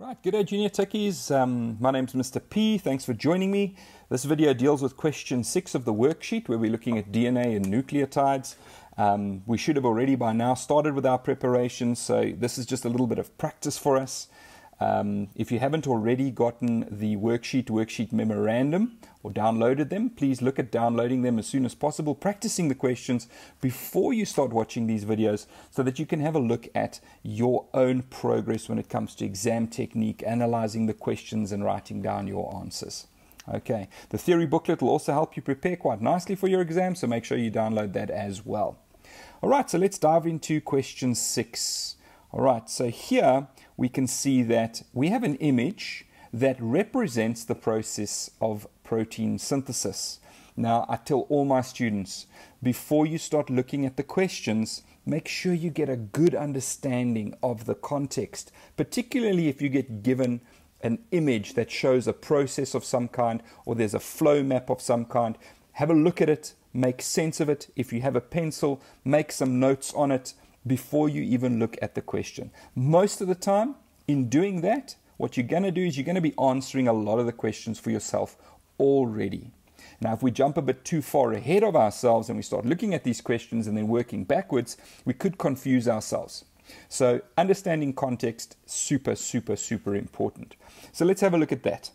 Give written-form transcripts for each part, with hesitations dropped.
Right, good day Junior Techies. My name's Mr. P. Thanks for joining me. This video deals with question 6 of the worksheet where we're looking at DNA and nucleotides. We should have already by now started with our preparations, so this is just a little bit of practice for us. If you haven't already gotten the worksheet memorandum or downloaded them, please look at downloading them as soon as possible, practicing the questions before you start watching these videos so that you can have a look at your own progress when it comes to exam technique, analyzing the questions and writing down your answers. Okay, the theory booklet will also help you prepare quite nicely for your exam, so make sure you download that as well. All right, so let's dive into question 6. All right, so here we can see that we have an image that represents the process of protein synthesis. Now, I tell all my students, before you start looking at the questions, make sure you get a good understanding of the context, particularly if you get given an image that shows a process of some kind or there's a flow map of some kind. Have a look at it, make sense of it. If you have a pencil, make some notes on it before you even look at the question. Most of the time, in doing that, what you're going to do is you're going to be answering a lot of the questions for yourself already. Now, if we jump a bit too far ahead of ourselves and we start looking at these questions and then working backwards, we could confuse ourselves. So understanding context, super important. So let's have a look at that.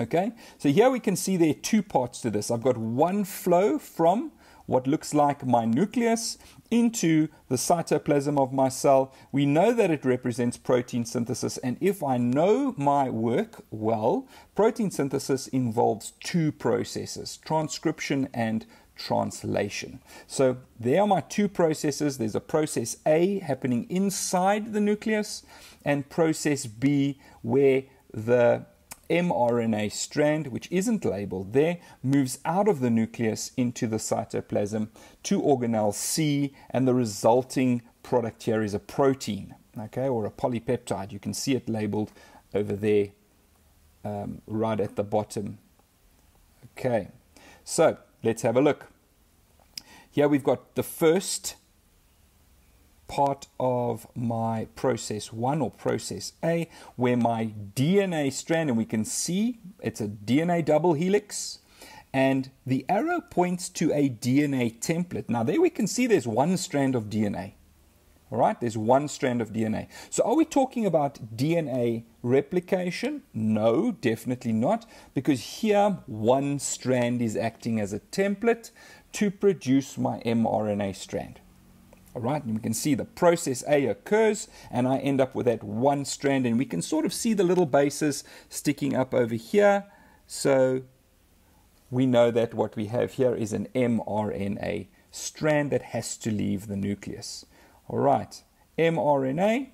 Okay, so here we can see there are two parts to this. I've got one flow from what looks like my nucleus into the cytoplasm of my cell. We know that it represents protein synthesis, and if I know my work well, protein synthesis involves two processes, transcription and translation. So there are my two processes. There's a process A happening inside the nucleus and process B where the mRNA strand, which isn't labeled there, moves out of the nucleus into the cytoplasm to organelle C, and the resulting product here is a protein, okay, or a polypeptide. You can see it labeled over there right at the bottom. Okay, so let's have a look. Here we've got the first part of my process 1 or process A, where my DNA strand, and we can see it's a DNA double helix, and the arrow points to a DNA template. Now there we can see there's one strand of DNA. All right, there's one strand of DNA. So are we talking about DNA replication? No, definitely not, because here one strand is acting as a template to produce my mRNA strand. All right, and we can see the process A occurs and I end up with that one strand, and we can sort of see the little bases sticking up over here. So we know that what we have here is an mRNA strand that has to leave the nucleus. All right, mRNA,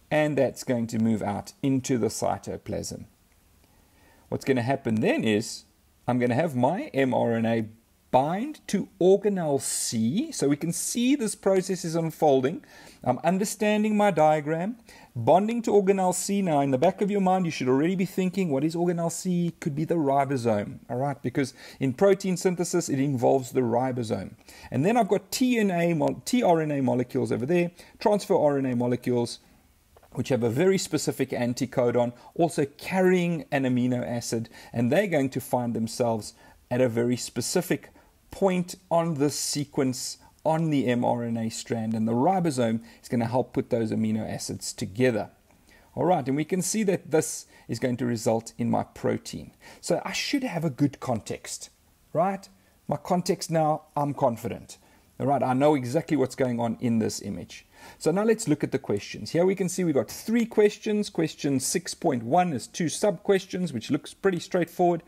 and that's going to move out into the cytoplasm. What's going to happen then is I'm going to have my mRNA bind to organelle C, so we can see this process is unfolding. I'm understanding my diagram, bonding to organelle C. Now in the back of your mind you should already be thinking, what is organelle C? Could be the ribosome, all right, because in protein synthesis it involves the ribosome. And then I've got tRNA molecules over there, transfer RNA molecules, which have a very specific anticodon, also carrying an amino acid, and they're going to find themselves at a very specific point on this sequence on the mRNA strand, and the ribosome is going to help put those amino acids together. All right, and we can see that this is going to result in my protein. So I should have a good context, right? My context now, I'm confident. All right, I know exactly what's going on in this image. So now let's look at the questions. Here we can see we've got 3 questions. Question 6.1 is 2 sub-questions, which looks pretty straightforward.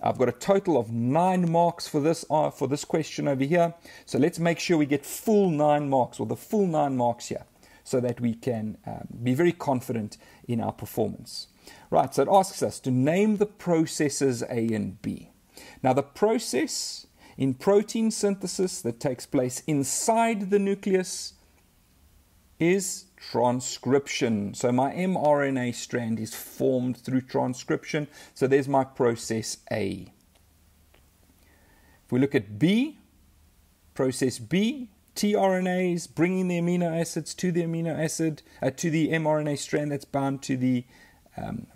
I've got a total of 9 marks for this question over here. So let's make sure we get full 9 marks, or the full 9 marks here, so that we can be very confident in our performance. Right, so it asks us to name the processes A and B. Now the process in protein synthesis that takes place inside the nucleus is transcription. So my mRNA strand is formed through transcription. So there's my process A. If we look at B, process B tRNAs, bringing the amino acids to the amino acid, to the mRNA strand that's bound to the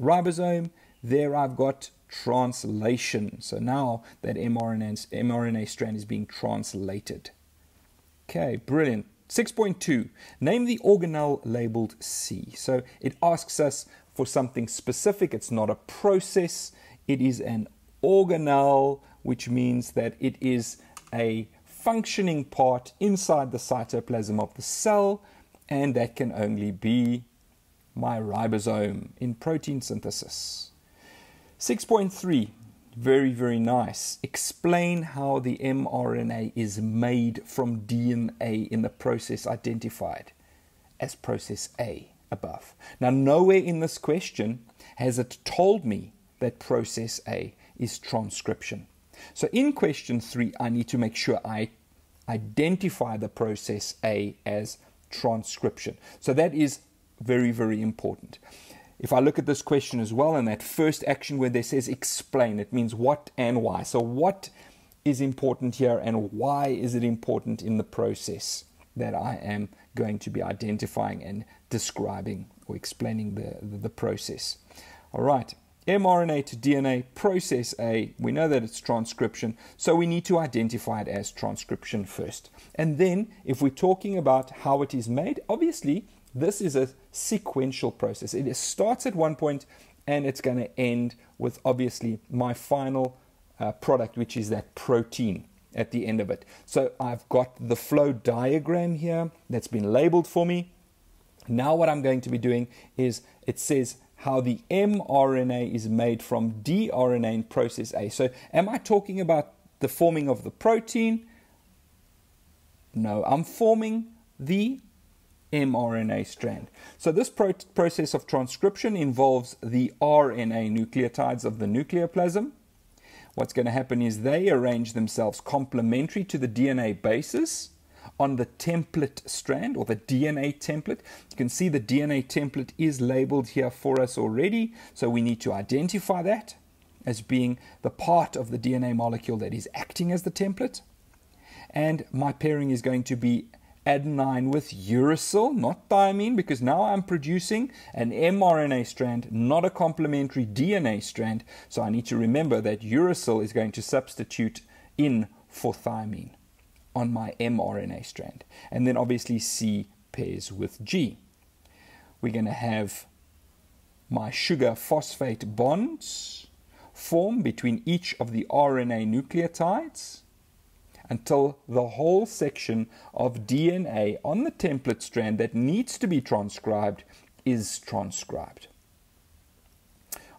ribosome. There I've got translation. So now that mRNA strand is being translated. Okay, brilliant. 6.2, name the organelle labeled C. So it asks us for something specific. It's not a process. It is an organelle, which means that it is a functioning part inside the cytoplasm of the cell, and that can only be my ribosome in protein synthesis. 6.3, very, very nice. Explain how the mRNA is made from DNA in the process identified as process A above. Now, nowhere in this question has it told me that process A is transcription. So in question 3, I need to make sure I identify the process A as transcription. So that is very, very important. If I look at this question as well, in that first action where there says explain, it means what and why. So what is important here and why is it important in the process that I am going to be identifying and describing or explaining the process. All right, mRNA to DNA, process A, we know that it's transcription, so we need to identify it as transcription first. And then if we're talking about how it is made, obviously this is a sequential process. It starts at one point and it's going to end with obviously my final product, which is that protein at the end of it. So I've got the flow diagram here that's been labeled for me. Now what I'm going to be doing is it says how the mRNA is made from dRNA in process A. So am I talking about the forming of the protein? No, I'm forming the mRNA strand. So this process of transcription involves the RNA nucleotides of the nucleoplasm. What's going to happen is they arrange themselves complementary to the DNA bases on the template strand or the DNA template. You can see the DNA template is labeled here for us already, so we need to identify that as being the part of the DNA molecule that is acting as the template. And my pairing is going to be adenine with uracil, not thymine, because now I'm producing an mRNA strand, not a complementary DNA strand. So I need to remember that uracil is going to substitute in for thymine on my mRNA strand. And then obviously C pairs with G. We're going to have my sugar phosphate bonds form between each of the RNA nucleotides until the whole section of DNA on the template strand that needs to be transcribed is transcribed.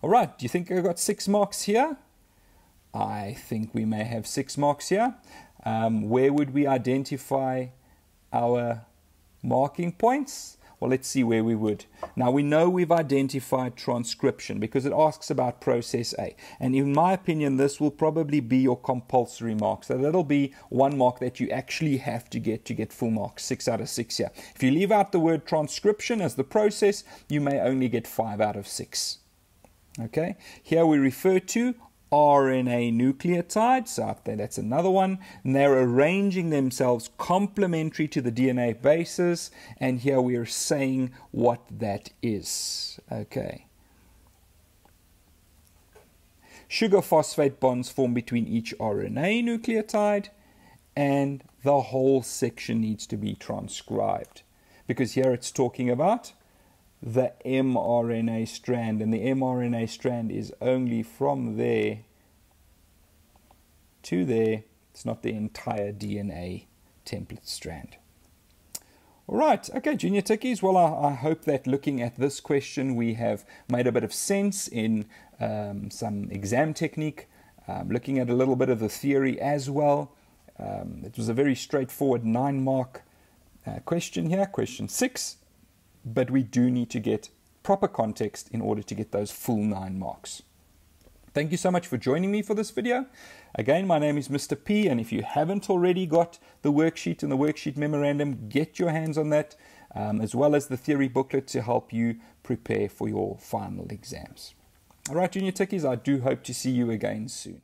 All right, do you think I got 6 marks here? I think we may have 6 marks here. Where would we identify our marking points? Well, let's see where we would. Now, we know we've identified transcription because it asks about process A. And in my opinion, this will probably be your compulsory mark. So that'll be 1 mark that you actually have to get full marks, 6 out of 6 here. If you leave out the word transcription as the process, you may only get 5 out of 6. Okay, here we refer to RNA nucleotides, so that's another one, and they're arranging themselves complementary to the DNA bases, and here we are saying what that is. Okay. Sugar phosphate bonds form between each RNA nucleotide, and the whole section needs to be transcribed, because here it's talking about the mRNA strand, and the mRNA strand is only from there to there. It's not the entire DNA template strand. All right, okay, Junior Tickies. Well, I hope that looking at this question, we have made a bit of sense in some exam technique, looking at a little bit of the theory as well. It was a very straightforward 9-mark question here, question 6. But we do need to get proper context in order to get those full 9 marks. Thank you so much for joining me for this video. Again, my name is Mr. P, and if you haven't already got the worksheet and the worksheet memorandum, get your hands on that, as well as the theory booklet to help you prepare for your final exams. All right, Junior Tickies, I do hope to see you again soon.